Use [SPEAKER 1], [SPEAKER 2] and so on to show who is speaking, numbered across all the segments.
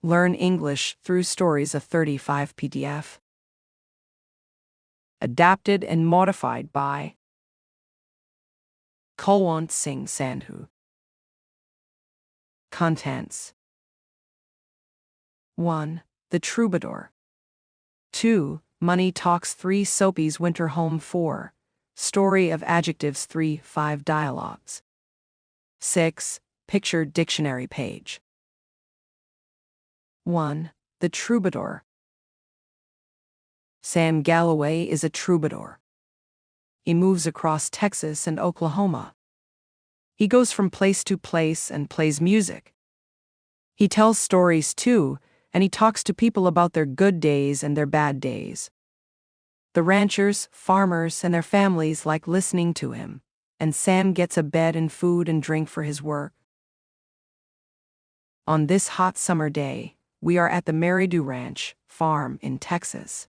[SPEAKER 1] Learn English through stories. A35 PDF. Adapted and modified by Kulwant Singh Sandhu. Contents: 1. The Troubadour. 2. Money Talks. 3. Soapy's Winter Home. 4. Story of Adjectives. 3. 5 Dialogues. 6. Picture dictionary page. 1. The Troubadour. Sam Galloway is a troubadour. He moves across Texas and Oklahoma. He goes from place to place and plays music. He tells stories too, and he talks to people about their good days and their bad days. The ranchers, farmers, and their families like listening to him, and Sam gets a bed and food and drink for his work. On this hot summer day, we are at the Meridew Ranch farm in Texas.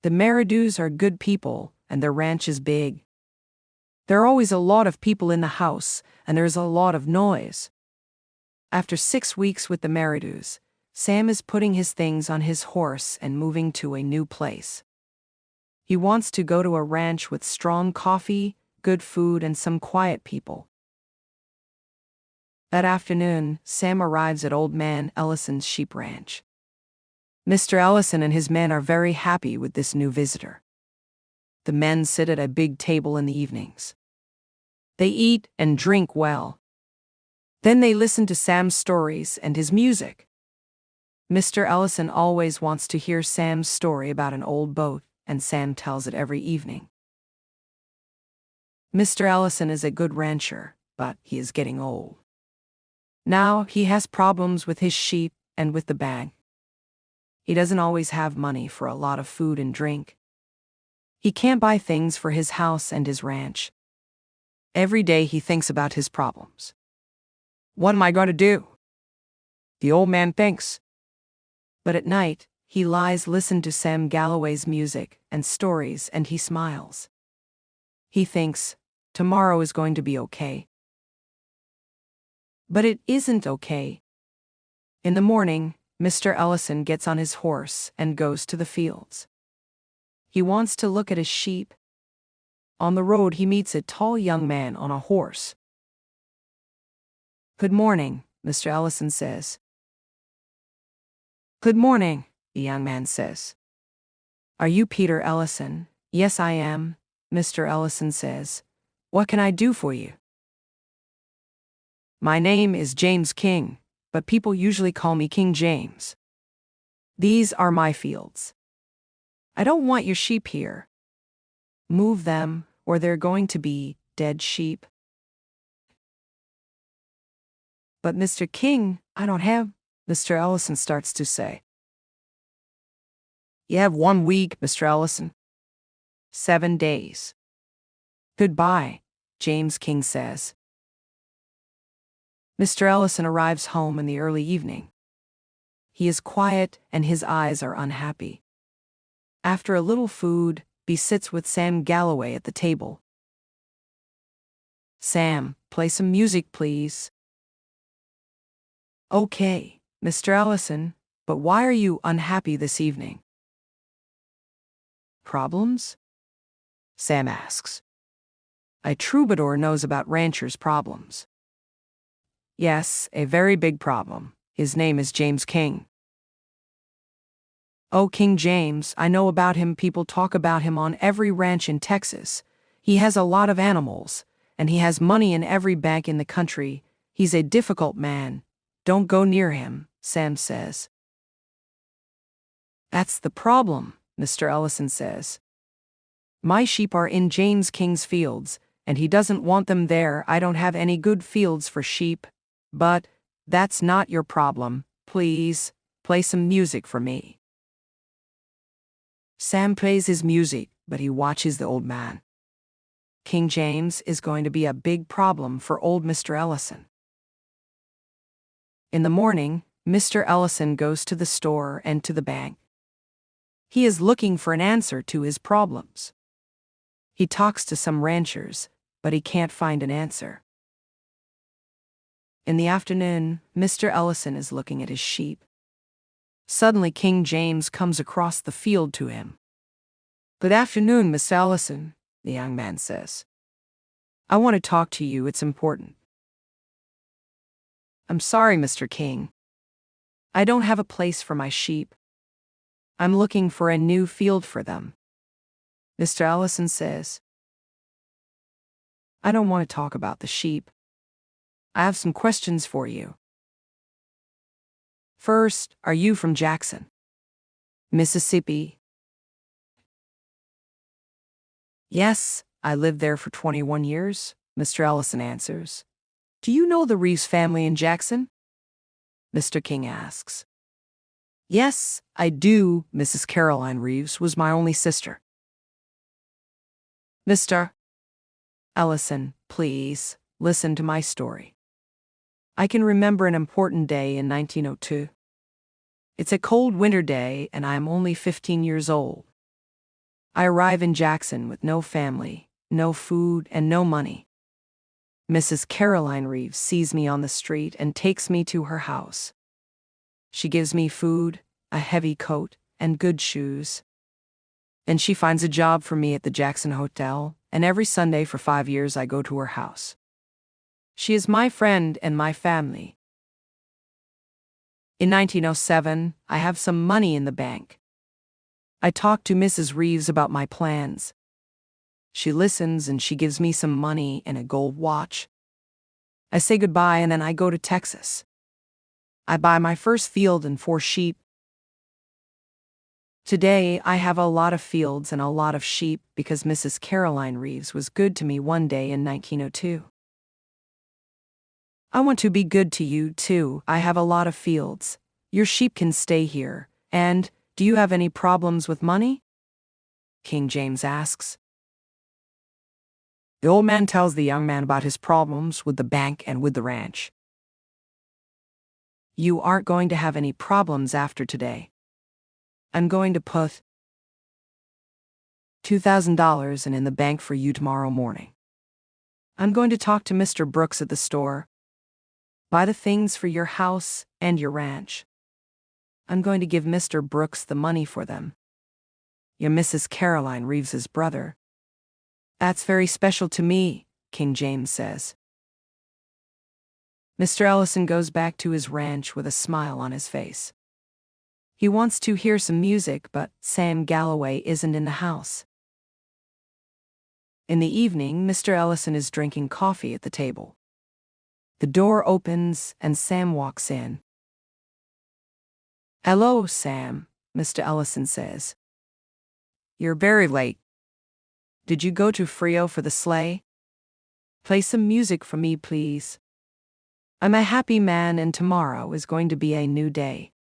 [SPEAKER 1] The Meridews are good people, and their ranch is big. There are always a lot of people in the house, and there's a lot of noise. After 6 weeks with the Meridews, Sam is putting his things on his horse and moving to a new place. He wants to go to a ranch with strong coffee, good food, and some quiet people. That afternoon, Sam arrives at Old Man Ellison's sheep ranch. Mr. Ellison and his men are very happy with this new visitor. The men sit at a big table in the evenings. They eat and drink well. Then they listen to Sam's stories and his music. Mr. Ellison always wants to hear Sam's story about an old boat, and Sam tells it every evening. Mr. Ellison is a good rancher, but he is getting old. Now he has problems with his sheep and with the bank. He doesn't always have money for a lot of food and drink. He can't buy things for his house and his ranch. Every day he thinks about his problems. What am I going to do? The old man thinks. But at night, he lies listening to Sam Galloway's music and stories, and he smiles. He thinks, tomorrow is going to be okay. But it isn't okay. In the morning, Mr. Ellison gets on his horse and goes to the fields. He wants to look at his sheep. On the road, he meets a tall young man on a horse. "Good morning," Mr. Ellison says. "Good morning," the young man says. "Are you Peter Ellison?" "Yes, I am," Mr. Ellison says. "What can I do for you?" "My name is James King, but people usually call me King James. These are my fields. I don't want your sheep here. Move them, or they're going to be dead sheep." "But Mr. King, I don't have," Mr. Ellison starts to say. "You have 1 week, Mr. Ellison. 7 days. Goodbye," James King says. Mr. Ellison arrives home in the early evening. He is quiet and his eyes are unhappy. After a little food, he sits with Sam Galloway at the table. "Sam, play some music, please." "Okay, Mr. Ellison, but why are you unhappy this evening?" "Problems?" Sam asks. A troubadour knows about ranchers' problems. "Yes, a very big problem. His name is James King." "Oh, King James, I know about him. People talk about him on every ranch in Texas. He has a lot of animals, and he has money in every bank in the country. He's a difficult man. Don't go near him," Sam says. "That's the problem," Mr. Ellison says. "My sheep are in James King's fields, and he doesn't want them there. I don't have any good fields for sheep. But that's not your problem. Please, play some music for me." Sam plays his music, but he watches the old man. King James is going to be a big problem for old Mr. Ellison. In the morning, Mr. Ellison goes to the store and to the bank. He is looking for an answer to his problems. He talks to some ranchers, but he can't find an answer. In the afternoon, Mr. Ellison is looking at his sheep. Suddenly King James comes across the field to him. "Good afternoon, Miss Allison," the young man says. "I want to talk to you, it's important." "I'm sorry, Mr. King. I don't have a place for my sheep. I'm looking for a new field for them." Mr. Allison says, "I don't want to talk about the sheep. I have some questions for you. First, are you from Jackson, Mississippi?" "Yes, I lived there for 21 years, Mr. Allison answers. "Do you know the Reeves family in Jackson?" Mr. King asks. "Yes, I do. Mrs. Caroline Reeves was my only sister." "Mr. Allison, please, listen to my story. I can remember an important day in 1902. It's a cold winter day, and I am only 15 years old. I arrive in Jackson with no family, no food, and no money. Mrs. Caroline Reeves sees me on the street and takes me to her house. She gives me food, a heavy coat, and good shoes. Then she finds a job for me at the Jackson Hotel, and every Sunday for 5 years I go to her house. She is my friend and my family. In 1907, I have some money in the bank. I talk to Mrs. Reeves about my plans. She listens and she gives me some money and a gold watch. I say goodbye and then I go to Texas. I buy my first field and 4 sheep. Today, I have a lot of fields and a lot of sheep because Mrs. Caroline Reeves was good to me one day in 1902. I want to be good to you, too. I have a lot of fields. Your sheep can stay here. And, do you have any problems with money?" King James asks. The old man tells the young man about his problems with the bank and with the ranch. "You aren't going to have any problems after today. I'm going to put $2,000 in the bank for you tomorrow morning. I'm going to talk to Mr. Brooks at the store. Buy the things for your house and your ranch. I'm going to give Mr. Brooks the money for them. You're Mrs. Caroline Reeves's brother." "That's very special to me," King James says. Mr. Ellison goes back to his ranch with a smile on his face. He wants to hear some music, but Sam Galloway isn't in the house. In the evening, Mr. Ellison is drinking coffee at the table. The door opens and Sam walks in. "Hello, Sam," Mr. Ellison says. "You're very late. Did you go to Frio for the sleigh? Play some music for me, please. I'm a happy man and tomorrow is going to be a new day."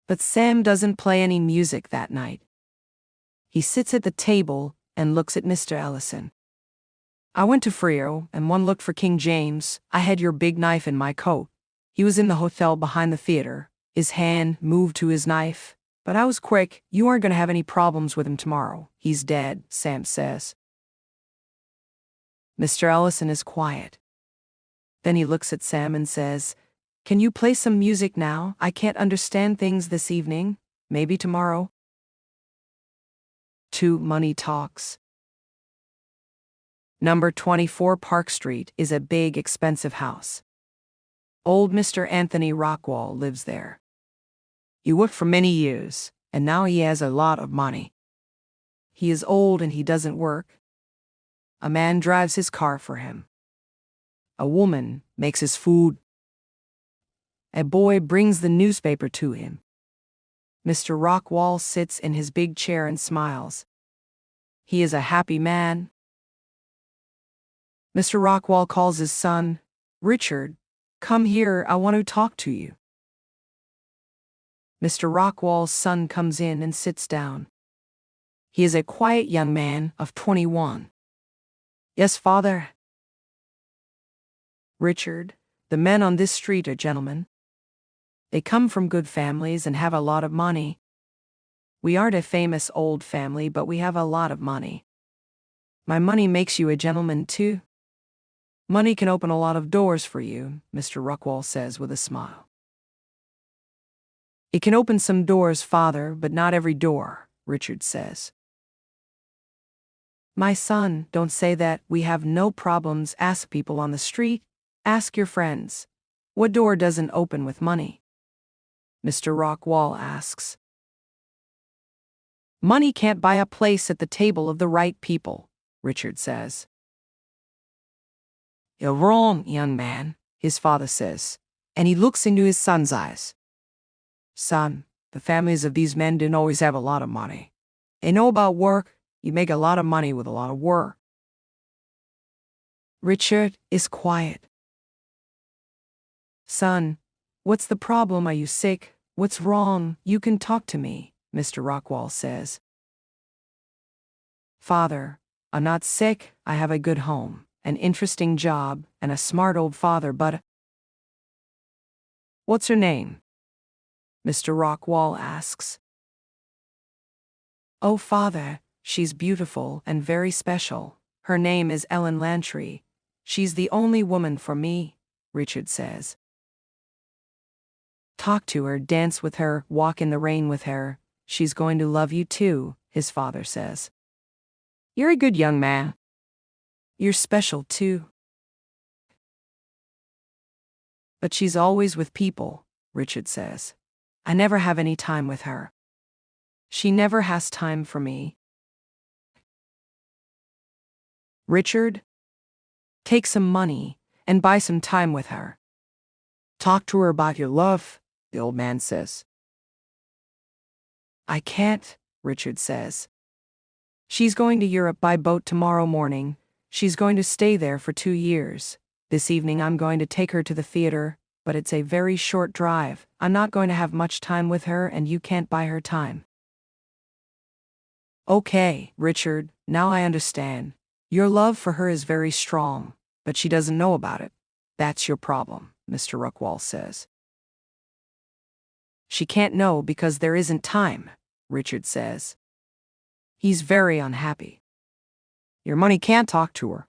[SPEAKER 1] But Sam doesn't play any music that night. He sits at the table and looks at Mr. Ellison. "I went to Frio, and one looked for King James. I had your big knife in my coat. He was in the hotel behind the theater. His hand moved to his knife, but I was quick. You aren't going to have any problems with him tomorrow. He's dead," Sam says. Mr. Ellison is quiet. Then he looks at Sam and says, "Can you play some music now? I can't understand things this evening. Maybe tomorrow." 2 Money Talks. Number 24 Park Street is a big, expensive house. Old Mr. Anthony Rockwall lives there. He worked for many years, and now he has a lot of money. He is old and he doesn't work. A man drives his car for him. A woman makes his food. A boy brings the newspaper to him. Mr. Rockwall sits in his big chair and smiles. He is a happy man. Mr. Rockwall calls his son, "Richard, come here, I want to talk to you." Mr. Rockwall's son comes in and sits down. He is a quiet young man of 21. "Yes, father." "Richard, the men on this street are gentlemen. They come from good families and have a lot of money. We aren't a famous old family, but we have a lot of money. My money makes you a gentleman too. Money can open a lot of doors for you," Mr. Rockwall says with a smile. It can open some doors, Father, but not every door, Richard says. My son, don't say that. We have no problems. Ask people on the street. Ask your friends. What door doesn't open with money? Mr. Rockwall asks. Money can't buy a place at the table of the right people, Richard says. You're wrong, young man, his father says, and he looks into his son's eyes. Son, the families of these men didn't always have a lot of money. They know about work. You make a lot of money with a lot of work. Richard is quiet. Son, what's the problem? Are you sick? What's wrong? You can talk to me, Mr. Rockwall says. Father, I'm not sick. I have a good home, an interesting job, and a smart old father, but... What's her name? Mr. Rockwall asks. Oh, Father, she's beautiful and very special. Her name is Ellen Lantry. She's the only woman for me, Richard says. Talk to her, dance with her, walk in the rain with her. She's going to love you too, his father says. You're a good young man. You're special too. But she's always with people, Richard says. I never have any time with her. She never has time for me. Richard, take some money and buy some time with her. Talk to her about your love, the old man says. I can't, Richard says. She's going to Europe by boat tomorrow morning. She's going to stay there for 2 years. This evening I'm going to take her to the theater, but it's a very short drive. I'm not going to have much time with her and you can't buy her time. Okay, Richard, now I understand. Your love for her is very strong, but she doesn't know about it. That's your problem, Mr. Rockwall says. She can't know because there isn't time, Richard says. He's very unhappy. Your money can't talk to her.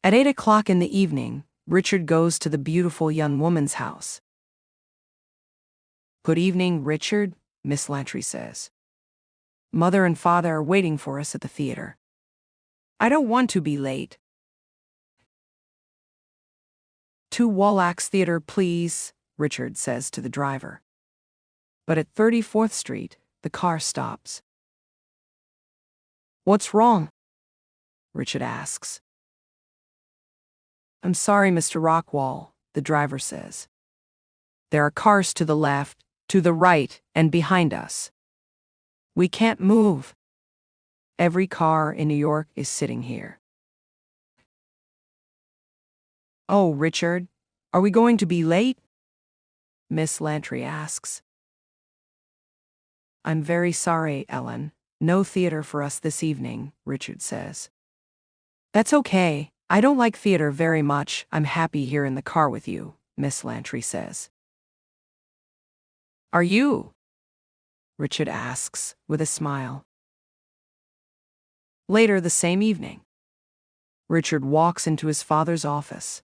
[SPEAKER 1] At 8 o'clock in the evening, Richard goes to the beautiful young woman's house. Good evening, Richard, Miss Lantry says. Mother and Father are waiting for us at the theater. I don't want to be late. To Wallack's Theater, please, Richard says to the driver. But at 34th Street, the car stops. What's wrong? Richard asks. I'm sorry, Mr. Rockwall, the driver says. There are cars to the left, to the right, and behind us. We can't move. Every car in New York is sitting here. Oh, Richard, are we going to be late? Miss Lantry asks. I'm very sorry, Ellen. No theater for us this evening, Richard says. That's okay. I don't like theater very much. I'm happy here in the car with you, Miss Lantry says. Are you? Richard asks, with a smile. Later the same evening, Richard walks into his father's office.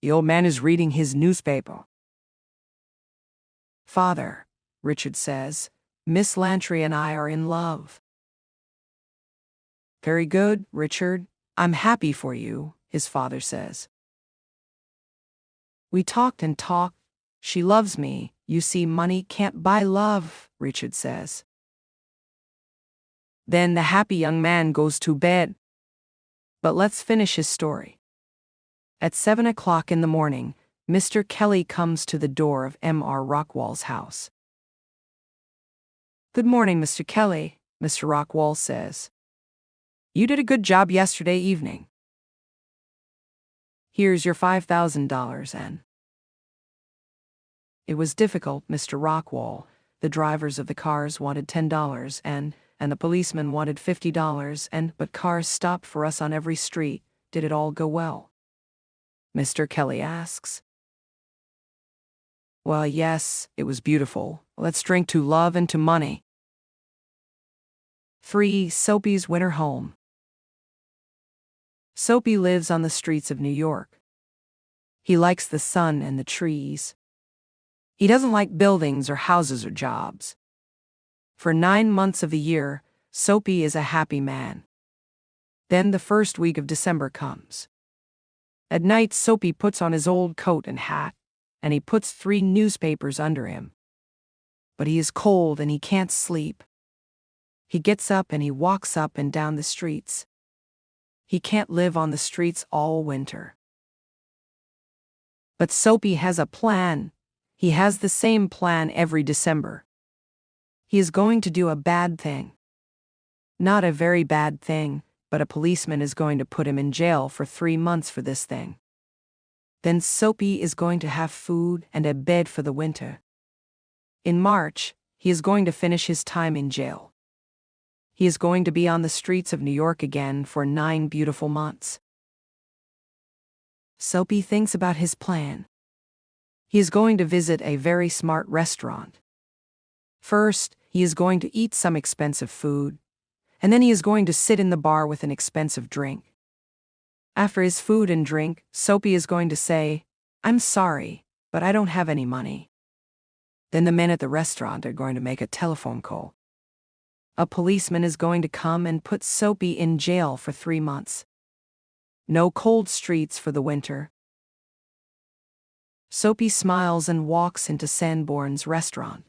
[SPEAKER 1] The old man is reading his newspaper. Father, Richard says, Miss Lantry and I are in love. Very good, Richard. I'm happy for you, his father says. We talked and talked. She loves me. You see, money can't buy love, Richard says. Then the happy young man goes to bed. But let's finish his story. At 7 o'clock in the morning, Mr. Kelly comes to the door of M.R. Rockwall's house. Good morning, Mr. Kelly, Mr. Rockwall says. You did a good job yesterday evening. Here's your $5,000 and... It was difficult, Mr. Rockwall. The drivers of the cars wanted $10 and the policemen wanted $50 but cars stopped for us on every street. Did it all go well? Mr. Kelly asks. Well, yes, it was beautiful. Let's drink to love and to money. 3. Soapy's winter home. Soapy lives on the streets of New York. He likes the sun and the trees. He doesn't like buildings or houses or jobs. For 9 months of the year, Soapy is a happy man. Then the first week of December comes. At night, Soapy puts on his old coat and hat, and he puts 3 newspapers under him. But he is cold and he can't sleep. He gets up and he walks up and down the streets. He can't live on the streets all winter. But Soapy has a plan. He has the same plan every December. He is going to do a bad thing. Not a very bad thing, but a policeman is going to put him in jail for 3 months for this thing. Then Soapy is going to have food and a bed for the winter. In March, he is going to finish his time in jail. He is going to be on the streets of New York again for 9 beautiful months. Soapy thinks about his plan. He is going to visit a very smart restaurant. First, he is going to eat some expensive food, and then he is going to sit in the bar with an expensive drink. After his food and drink, Soapy is going to say, "I'm sorry, but I don't have any money." Then the men at the restaurant are going to make a telephone call. A policeman is going to come and put Soapy in jail for 3 months. No cold streets for the winter. Soapy smiles and walks into Sanborn's restaurant.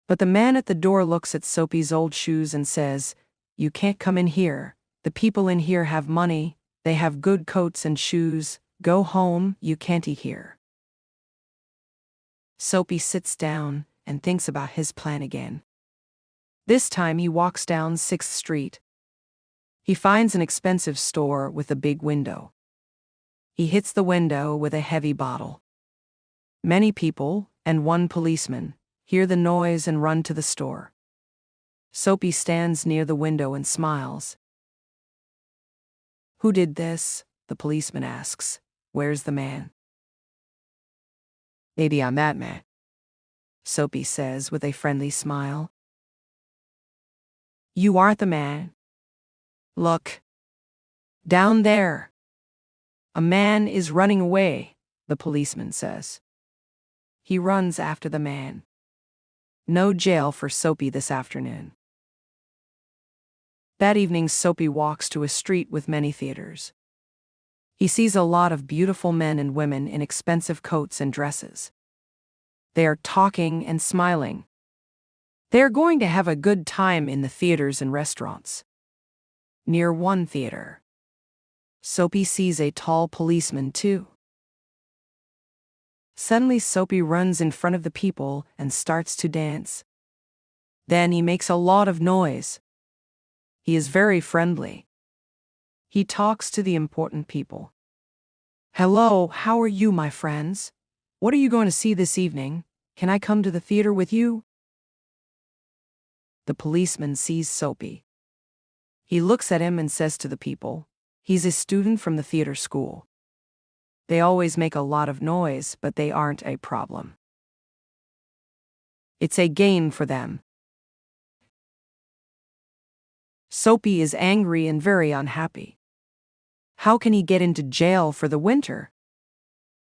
[SPEAKER 1] But the man at the door looks at Soapy's old shoes and says, "You can't come in here. The people in here have money, they have good coats and shoes. Go home, you can't eat here." Soapy sits down and thinks about his plan again. This time he walks down 6th Street. He finds an expensive store with a big window. He hits the window with a heavy bottle. Many people, and 1 policeman, hear the noise and run to the store. Soapy stands near the window and smiles. "Who did this?" the policeman asks. "Where's the man?" "Maybe I'm that man," Soapy says with a friendly smile. "You aren't the man. Look. Down there. A man is running away," the policeman says. He runs after the man. No jail for Soapy this afternoon. That evening, Soapy walks to a street with many theaters. He sees a lot of beautiful men and women in expensive coats and dresses. They are talking and smiling. They are going to have a good time in the theaters and restaurants. Near one theater, Soapy sees a tall policeman too. Suddenly, Soapy runs in front of the people and starts to dance. Then he makes a lot of noise. He is very friendly. He talks to the important people. "Hello, how are you, my friends? What are you going to see this evening? Can I come to the theater with you?" The policeman sees Soapy. He looks at him and says to the people, "He's a student from the theater school. They always make a lot of noise, but they aren't a problem. It's a gain for them." Soapy is angry and very unhappy. How can he get into jail for the winter?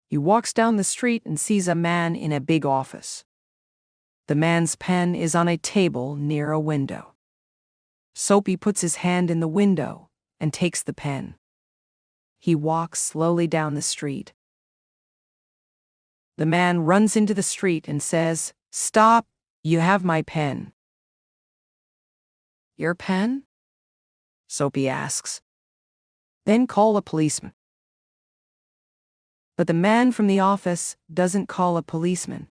[SPEAKER 1] He walks down the street and sees a man in a big office. The man's pen is on a table near a window. Soapy puts his hand in the window and takes the pen. He walks slowly down the street. The man runs into the street and says, "Stop, you have my pen." "Your pen?" Soapy asks. "Then call a policeman." But the man from the office doesn't call a policeman.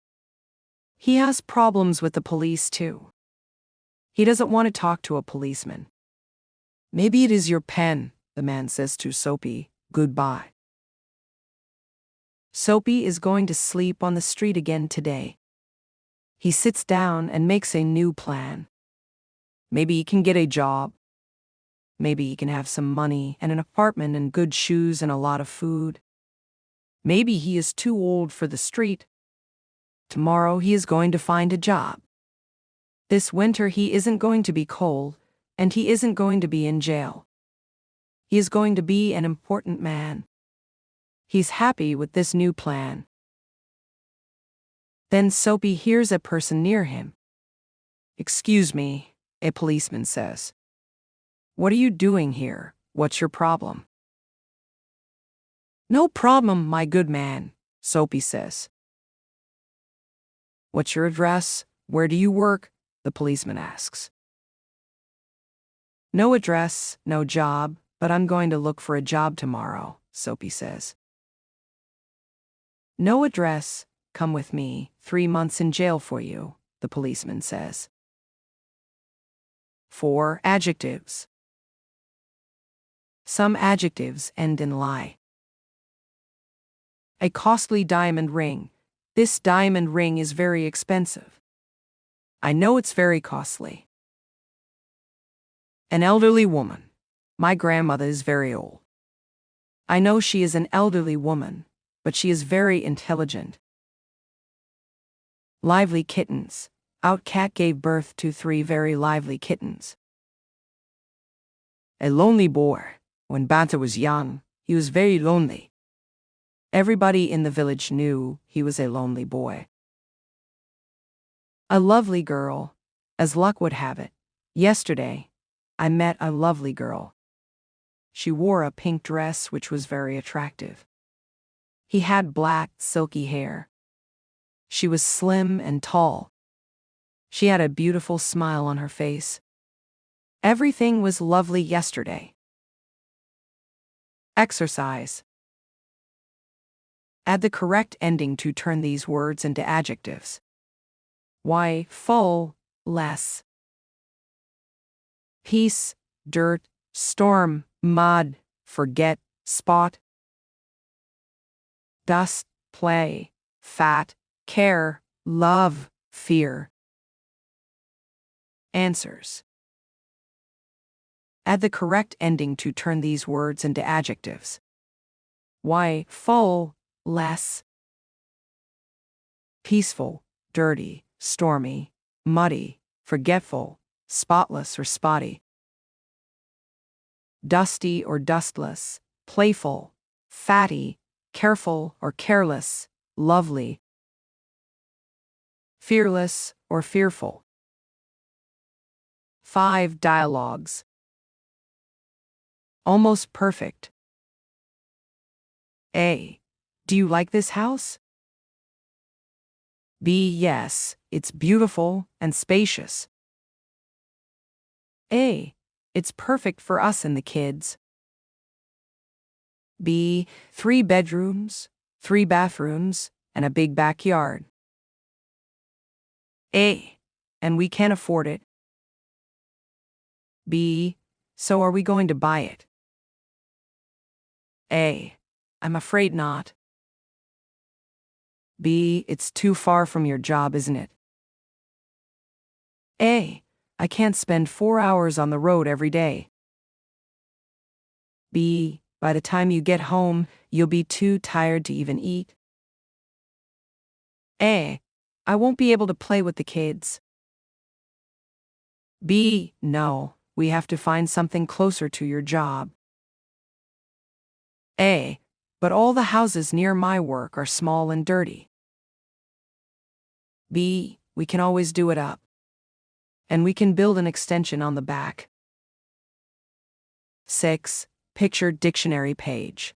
[SPEAKER 1] He has problems with the police too. He doesn't want to talk to a policeman. "Maybe it is your pen," the man says to Soapy. "Goodbye." Soapy is going to sleep on the street again today. He sits down and makes a new plan. Maybe he can get a job. Maybe he can have some money and an apartment and good shoes and a lot of food. Maybe he is too old for the street. Tomorrow he is going to find a job. This winter he isn't going to be cold, and he isn't going to be in jail. He is going to be an important man. He's happy with this new plan. Then Soapy hears a person near him. "Excuse me," a policeman says. "What are you doing here? What's your problem?" "No problem, my good man," Soapy says. "What's your address? Where do you work?" the policeman asks. "No address, no job, but I'm going to look for a job tomorrow," Soapy says. "No address, come with me, 3 months in jail for you," the policeman says. 4 adjectives. Some adjectives end in lie. A costly diamond ring. This diamond ring is very expensive. I know it's very costly. An elderly woman. My grandmother is very old. I know she is an elderly woman, but she is very intelligent. Lively kittens. Our cat gave birth to 3 very lively kittens. A lonely boy. When Banta was young, he was very lonely. Everybody in the village knew he was a lonely boy. A lovely girl. As luck would have it, yesterday, I met a lovely girl. She wore a pink dress which was very attractive. He had black, silky hair. She was slim and tall. She had a beautiful smile on her face. Everything was lovely yesterday. Exercise. Add the correct ending to turn these words into adjectives. Why, full, less. Peace, dirt, storm, mud, forget, spot. Dust, play, fat, care, love, fear. Answers. Add the correct ending to turn these words into adjectives. Why, full, less. Peaceful, dirty, stormy, muddy, forgetful, spotless or spotty. Dusty or dustless, playful, fatty, careful or careless, lovely. Fearless or fearful. 5 dialogues. Almost perfect. A. Do you like this house? B. Yes, it's beautiful and spacious. A. It's perfect for us and the kids. B. 3 bedrooms, 3 bathrooms, and a big backyard. A. And we can afford it. B. So are we going to buy it? A. I'm afraid not. B. It's too far from your job, isn't it? A. I can't spend 4 hours on the road every day. B. By the time you get home, you'll be too tired to even eat. A. I won't be able to play with the kids. B. No, we have to find something closer to your job. A. But all the houses near my work are small and dirty. B. We can always do it up. And we can build an extension on the back. 6. Picture dictionary page.